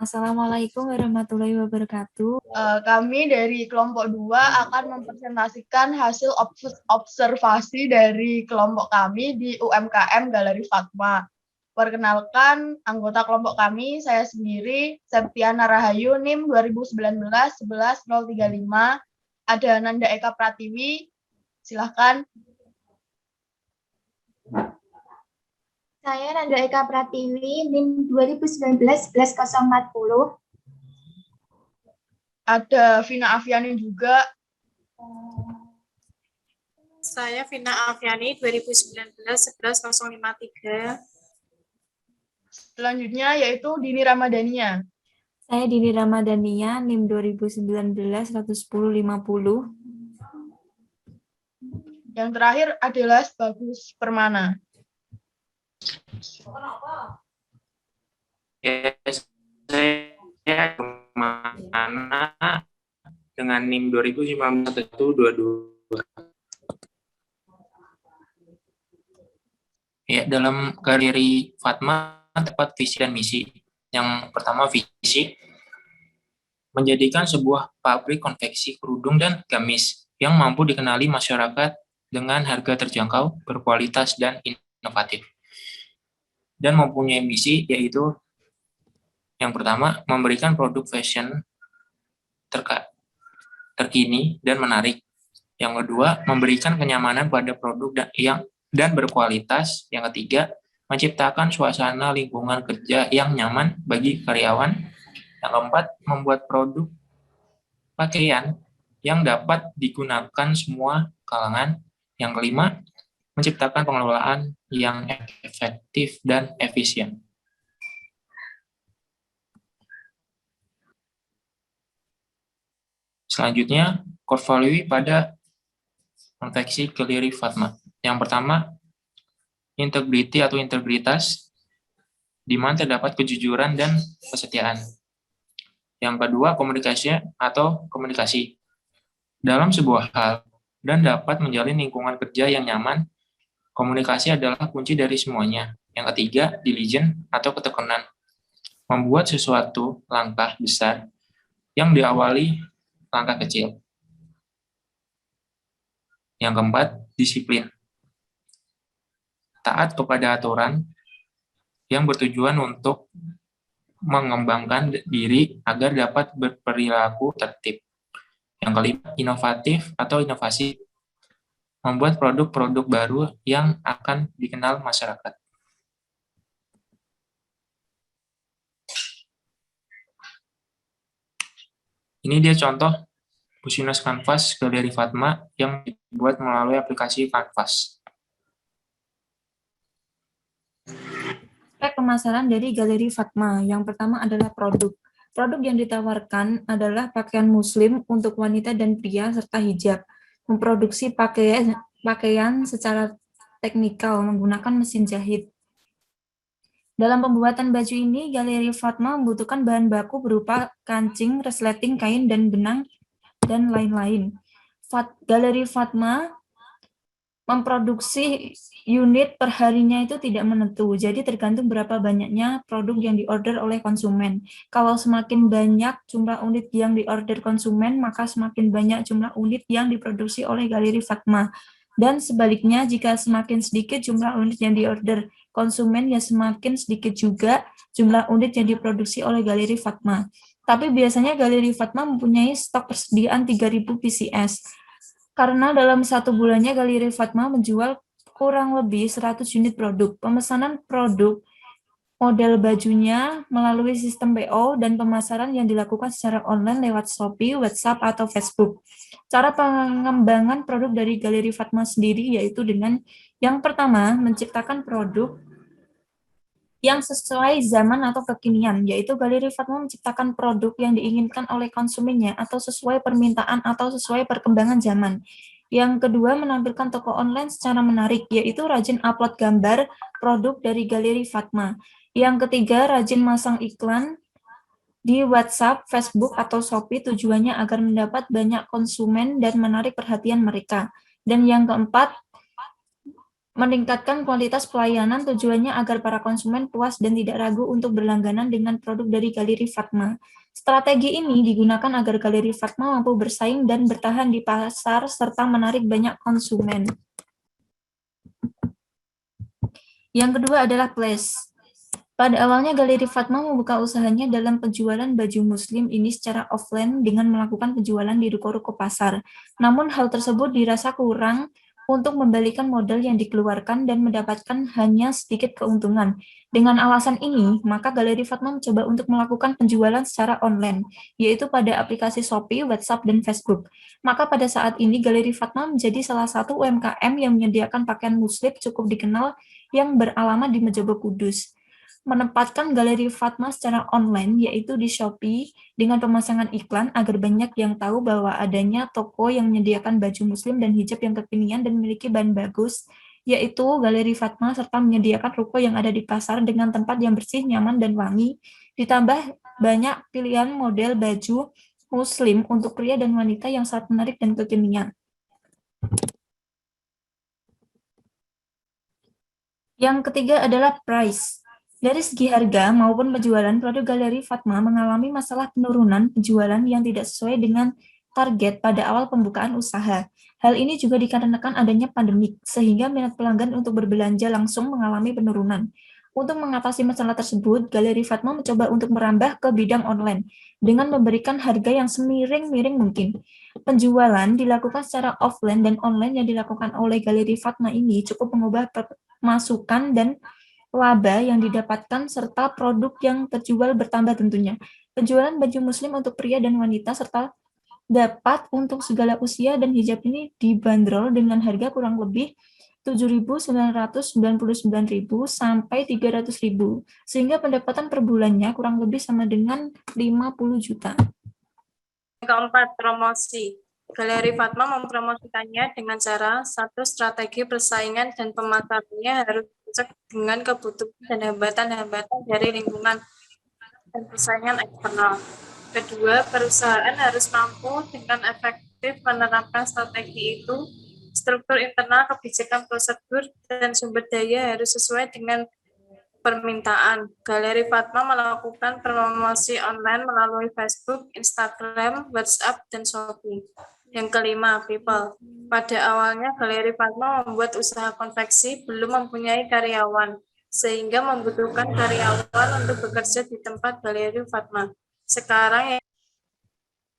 Assalamualaikum warahmatullahi wabarakatuh. Kami dari kelompok 2 akan mempresentasikan hasil observasi dari kelompok kami di UMKM Galeri Fatma. Perkenalkan anggota kelompok kami, saya sendiri, Septiana Rahayu, NIM 2019-11-035. Ada Nanda Eka Pratiwi, silahkan. Saya Nanda Eka Pratiwi, NIM 2019-11040. Ada Vina Afiani juga. Saya Vina Afiani, 2019-11053. Selanjutnya yaitu Dini Ramadhania. Saya Dini Ramadhania, NIM 2019-11050. Yang terakhir adalah Bagus Permana. Ya, saya Permana dengan NIM 2019-122. Ya, dalam galeri Fatma terdapat visi dan misi. Yang pertama, visi menjadikan sebuah pabrik konveksi kerudung dan gamis yang mampu dikenali masyarakat dengan harga terjangkau, berkualitas, dan inovatif. Dan mempunyai misi yaitu yang pertama, memberikan produk fashion terkini dan menarik. Yang kedua, memberikan kenyamanan pada produk dan berkualitas. Yang ketiga, menciptakan suasana lingkungan kerja yang nyaman bagi karyawan. Yang keempat, membuat produk pakaian yang dapat digunakan semua kalangan. Yang kelima, menciptakan pengelolaan yang efektif dan efisien. Selanjutnya, core value pada konveksi Galeri Fatma. Yang pertama, integrity atau integritas, di mana terdapat kejujuran dan kesetiaan. Yang kedua, komunikasi atau komunikasi dalam sebuah hal dan dapat menjalin lingkungan kerja yang nyaman. Komunikasi adalah kunci dari semuanya. Yang ketiga, diligence atau ketekunan, membuat sesuatu langkah besar yang diawali langkah kecil. Yang keempat, disiplin, taat kepada aturan yang bertujuan untuk mengembangkan diri agar dapat berperilaku tertib. Yang kelima, inovatif atau inovasi, membuat produk-produk baru yang akan dikenal masyarakat. Ini dia contoh Business Canvas Galeri Fatma yang dibuat melalui aplikasi Canvas. Aspek pemasaran dari Galeri Fatma. Yang pertama adalah produk. Produk yang ditawarkan adalah pakaian muslim untuk wanita dan pria serta hijab. Memproduksi pakaian secara teknikal menggunakan mesin jahit. Dalam pembuatan baju ini, Galeri Fatma membutuhkan bahan baku berupa kancing, resleting, kain, dan benang, dan lain-lain. Galeri Fatma memproduksi unit per harinya itu tidak menentu, jadi tergantung berapa banyaknya produk yang diorder oleh konsumen. Kalau semakin banyak jumlah unit yang diorder konsumen, maka semakin banyak jumlah unit yang diproduksi oleh Galeri Fatma. Dan sebaliknya, jika semakin sedikit jumlah unit yang diorder konsumen, ya semakin sedikit juga jumlah unit yang diproduksi oleh Galeri Fatma. Tapi biasanya Galeri Fatma mempunyai stok persediaan 3.000 PCS. Karena dalam satu bulannya Galeri Fatma menjual kurang lebih 100 unit produk. Pemesanan produk model bajunya melalui sistem PO dan pemasaran yang dilakukan secara online lewat Shopee, WhatsApp, atau Facebook. Cara pengembangan produk dari Galeri Fatma sendiri yaitu dengan yang pertama, menciptakan produk yang sesuai zaman atau kekinian, yaitu Galeri Fatma menciptakan produk yang diinginkan oleh konsumennya atau sesuai permintaan atau sesuai perkembangan zaman. Yang kedua, menampilkan toko online secara menarik, yaitu rajin upload gambar produk dari Galeri Fatma. Yang ketiga, rajin masang iklan di WhatsApp, Facebook, atau Shopee tujuannya agar mendapat banyak konsumen dan menarik perhatian mereka. Dan yang keempat, Meningkatkan kualitas pelayanan tujuannya agar para konsumen puas dan tidak ragu untuk berlangganan dengan produk dari Galeri Fatma. Strategi ini digunakan agar Galeri Fatma mampu bersaing dan bertahan di pasar serta menarik banyak konsumen. Yang kedua adalah Place. Pada awalnya Galeri Fatma membuka usahanya dalam penjualan baju muslim ini secara offline dengan melakukan penjualan di ruko-ruko pasar. Namun hal tersebut dirasa kurang untuk membalikan modal yang dikeluarkan dan mendapatkan hanya sedikit keuntungan. Dengan alasan ini, maka Galeri Fatma mencoba untuk melakukan penjualan secara online, yaitu pada aplikasi Shopee, WhatsApp, dan Facebook. Maka pada saat ini Galeri Fatma menjadi salah satu UMKM yang menyediakan pakaian muslim cukup dikenal yang beralamat di Mejobo Kudus. Menempatkan Galeri Fatma secara online, yaitu di Shopee, dengan pemasangan iklan agar banyak yang tahu bahwa adanya toko yang menyediakan baju muslim dan hijab yang kekinian dan memiliki bahan bagus, yaitu Galeri Fatma, serta menyediakan ruko yang ada di pasar dengan tempat yang bersih, nyaman, dan wangi, ditambah banyak pilihan model baju muslim untuk pria dan wanita yang sangat menarik dan kekinian. Yang ketiga adalah price. Dari segi harga maupun penjualan, produk Galeri Fatma mengalami masalah penurunan penjualan yang tidak sesuai dengan target pada awal pembukaan usaha. Hal ini juga dikarenakan adanya pandemik, sehingga minat pelanggan untuk berbelanja langsung mengalami penurunan. Untuk mengatasi masalah tersebut, Galeri Fatma mencoba untuk merambah ke bidang online dengan memberikan harga yang semiring-miring mungkin. Penjualan dilakukan secara offline dan online yang dilakukan oleh Galeri Fatma ini cukup mengubah masukan dan laba yang didapatkan serta produk yang terjual bertambah tentunya. Penjualan baju muslim untuk pria dan wanita serta dapat untuk segala usia dan hijab ini dibanderol dengan harga kurang lebih 7.999.000 sampai 300.000, sehingga pendapatan per bulannya kurang lebih sama dengan 50 juta. Keempat, promosi. Galeri Fatma mempromosikannya dengan cara satu, strategi persaingan dan pemasarannya harus cocok dengan kebutuhan dan hambatan-hambatan dari lingkungan dan persaingan eksternal. Kedua, perusahaan harus mampu dengan efektif menerapkan strategi itu. Struktur internal, kebijakan, prosedur, dan sumber daya harus sesuai dengan permintaan. Galeri Fatma melakukan promosi online melalui Facebook, Instagram, WhatsApp, dan Shopee. Yang kelima, people. Pada awalnya, Galeri Fatma membuat usaha konveksi belum mempunyai karyawan, sehingga membutuhkan karyawan untuk bekerja di tempat Galeri Fatma. Sekarang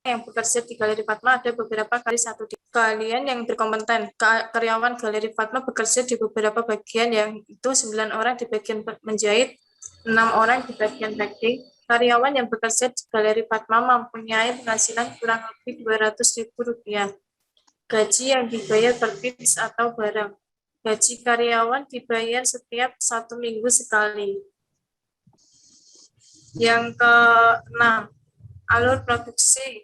yang bekerja di Galeri Fatma ada beberapa kali satu di kalian yang berkompeten. Karyawan Galeri Fatma bekerja di beberapa bagian, yang itu 9 orang di bagian menjahit, 6 orang di bagian packing. Karyawan yang bekerja di Galeri Fatma mempunyai penghasilan kurang lebih Rp200.000. Gaji yang dibayar per piece atau barang. Gaji karyawan dibayar setiap 1 minggu sekali. Yang keenam, alur produksi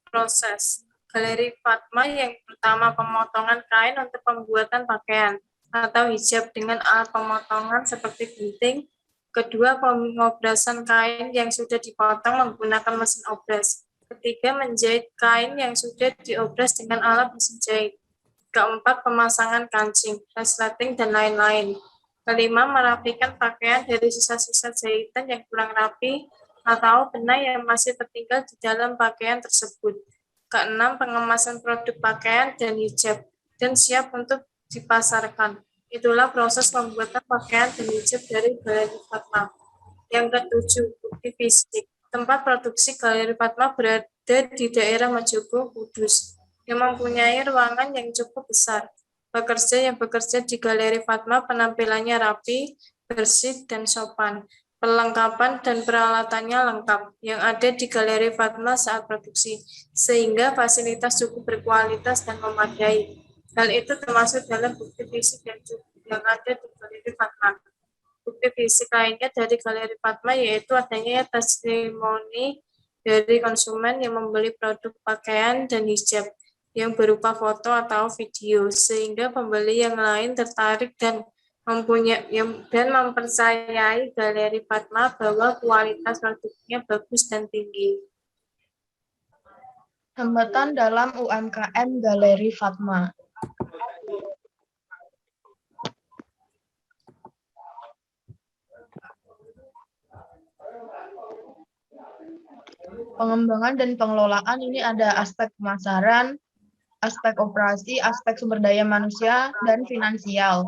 proses. Galeri Fatma yang pertama, pemotongan kain untuk pembuatan pakaian atau hijab dengan alat pemotongan seperti gunting. Kedua, pengobrasan kain yang sudah dipotong menggunakan mesin obras. Ketiga, menjahit kain yang sudah diobras dengan alat mesin jahit. Keempat, pemasangan kancing, resleting, dan lain-lain. Kelima, merapikan pakaian dari sisa-sisa jahitan yang kurang rapi atau benang yang masih tertinggal di dalam pakaian tersebut. Keenam, pengemasan produk pakaian dan hijab dan siap untuk dipasarkan. Itulah proses pembuatan pakaian dan hijab dari Galeri Fatma. Yang ketujuh, bukti fisik. Tempat produksi Galeri Fatma berada di daerah Mejobo Kudus, yang mempunyai ruangan yang cukup besar. Pekerja yang bekerja di Galeri Fatma penampilannya rapi, bersih, dan sopan. Perlengkapan dan peralatannya lengkap yang ada di Galeri Fatma saat produksi, sehingga fasilitas cukup berkualitas dan memadai. Hal itu termasuk dalam bukti fisik yang ada di Galeri Fatma. Bukti fisik lainnya dari Galeri Fatma yaitu adanya testimoni dari konsumen yang membeli produk pakaian dan hijab yang berupa foto atau video, sehingga pembeli yang lain tertarik dan mempercayai Galeri Fatma bahwa kualitas produknya bagus dan tinggi. Hambatan dalam UMKM Galeri Fatma. Pengembangan dan pengelolaan ini ada aspek pemasaran, aspek operasi, aspek sumber daya manusia, dan finansial.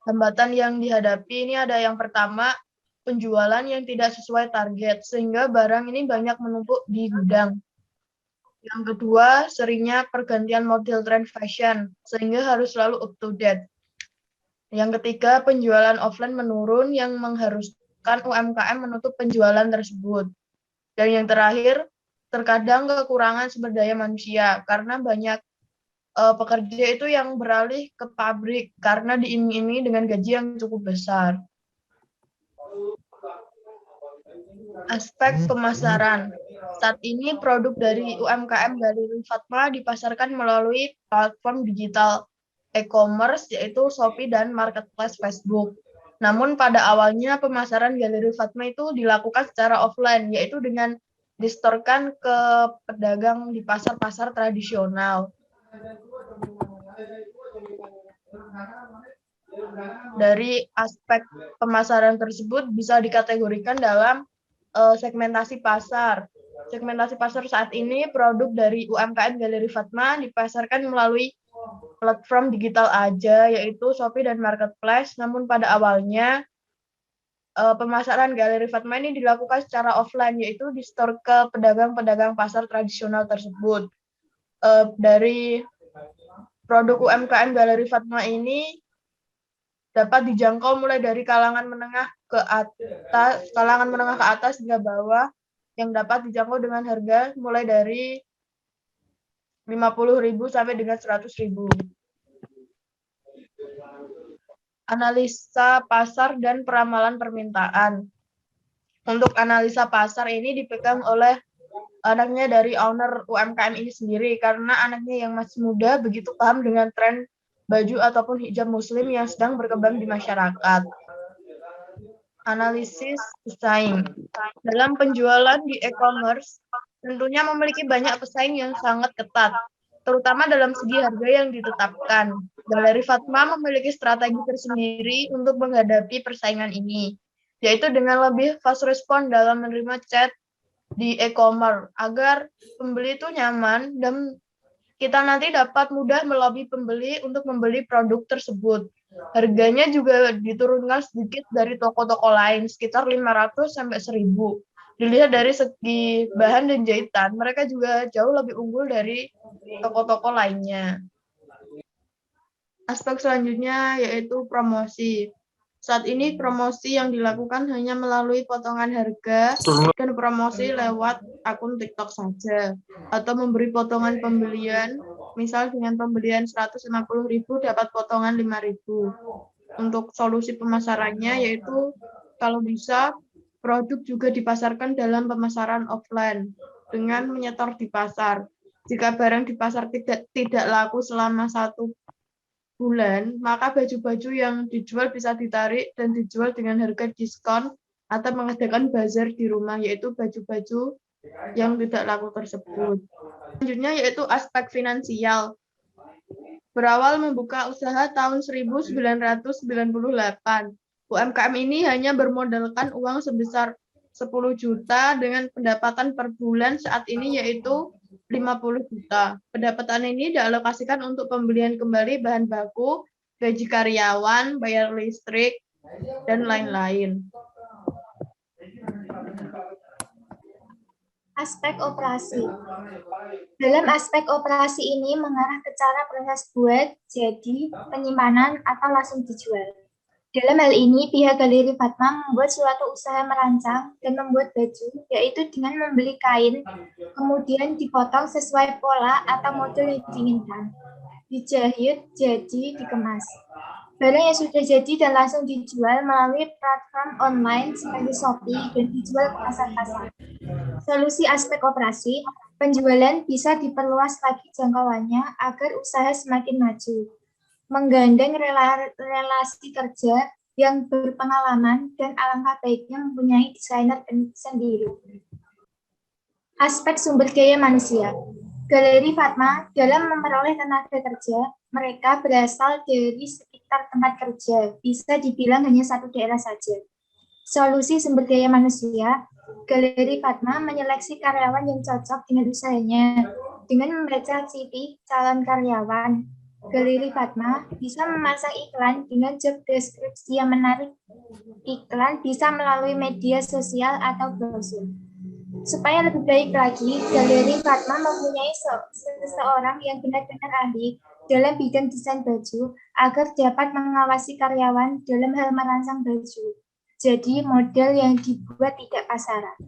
Hambatan yang dihadapi ini ada yang pertama, penjualan yang tidak sesuai target, sehingga barang ini banyak menumpuk di gudang. Yang kedua, seringnya pergantian model tren fashion, sehingga harus selalu up to date. Yang ketiga, penjualan offline menurun yang mengharuskan UMKM menutup penjualan tersebut. Dan yang terakhir, terkadang kekurangan sumber daya manusia, karena banyak pekerja itu yang beralih ke pabrik karena diiming-imingi dengan gaji yang cukup besar. Aspek pemasaran. Saat ini produk dari UMKM Galeri Fatma dipasarkan melalui platform digital e-commerce yaitu Shopee dan marketplace Facebook. Namun pada awalnya pemasaran Galeri Fatma itu dilakukan secara offline, yaitu dengan distorkan ke pedagang di pasar-pasar tradisional. Dari aspek pemasaran tersebut bisa dikategorikan dalam segmentasi pasar. Segmentasi pasar saat ini produk dari UMKM Galeri Fatma dipasarkan melalui platform digital aja, yaitu Shopee dan Marketplace. Namun pada awalnya pemasaran Galeri Fatma ini dilakukan secara offline, yaitu di store ke pedagang-pedagang pasar tradisional tersebut. Dari produk UMKM Galeri Fatma ini dapat dijangkau mulai dari kalangan menengah ke atas hingga bawah, yang dapat dijangkau dengan harga mulai dari 50.000 sampai dengan 100.000. Analisa pasar dan peramalan permintaan. Untuk analisa pasar ini dipegang oleh anaknya dari owner UMKM ini sendiri, karena anaknya yang masih muda begitu paham dengan tren baju ataupun hijab muslim yang sedang berkembang di masyarakat. Analisis pesaing. Dalam penjualan di e-commerce, tentunya memiliki banyak pesaing yang sangat ketat, terutama dalam segi harga yang ditetapkan. Galeri Fatma memiliki strategi tersendiri untuk menghadapi persaingan ini, yaitu dengan lebih fast respon dalam menerima chat di e-commerce, agar pembeli itu nyaman dan kita nanti dapat mudah melobi pembeli untuk membeli produk tersebut. Harganya juga diturunkan sedikit dari toko-toko lain, sekitar 500 sampai 1.000. Dilihat dari segi bahan dan jahitan, mereka juga jauh lebih unggul dari toko-toko lainnya. Aspek selanjutnya yaitu promosi. Saat ini promosi yang dilakukan hanya melalui potongan harga dan promosi lewat akun TikTok saja, atau memberi potongan pembelian, misal dengan pembelian 150.000 dapat potongan 5.000. Untuk solusi pemasarannya yaitu kalau bisa produk juga dipasarkan dalam pemasaran offline dengan menyetor di pasar. Jika barang di pasar tidak laku selama 1 bulan, maka baju-baju yang dijual bisa ditarik dan dijual dengan harga diskon atau mengadakan bazar di rumah, yaitu baju-baju yang tidak laku tersebut. Selanjutnya yaitu aspek finansial. Berawal membuka usaha tahun 1998, UMKM ini hanya bermodalkan uang sebesar 10 juta dengan pendapatan per bulan saat ini yaitu 50 juta. Pendapatan ini dialokasikan untuk pembelian kembali bahan baku, gaji karyawan, bayar listrik, dan lain-lain. Aspek operasi. Dalam aspek operasi ini mengarah ke cara proses buat, jadi, penyimpanan, atau langsung dijual. Dalam hal ini, pihak Galeri Fatma membuat suatu usaha merancang dan membuat baju, yaitu dengan membeli kain, kemudian dipotong sesuai pola atau model yang diinginkan, dijahit, jadi, dikemas. Barang yang sudah jadi dan langsung dijual melalui platform online seperti Shopee dan dijual ke pasar-pasar. Solusi aspek operasi, penjualan bisa diperluas lagi jangkauannya agar usaha semakin maju. Menggandeng relasi kerja yang berpengalaman dan alangkah baiknya mempunyai desainer sendiri. Aspek sumber daya manusia. Galeri Fatma, dalam memperoleh tenaga kerja, mereka berasal dari sekitar tempat kerja, bisa dibilang hanya satu daerah saja. Solusi sumber daya manusia, Galeri Fatma menyeleksi karyawan yang cocok dengan usahanya. Dengan membaca CV calon karyawan, Galeri Fatma bisa memasang iklan dengan job deskripsi yang menarik. Iklan bisa melalui media sosial atau brosur. Supaya lebih baik lagi, Galeri Fatma mempunyai seseorang yang benar-benar ahli dalam bidang desain baju agar dapat mengawasi karyawan dalam hal merancang baju. Jadi model yang dibuat tidak pasaran.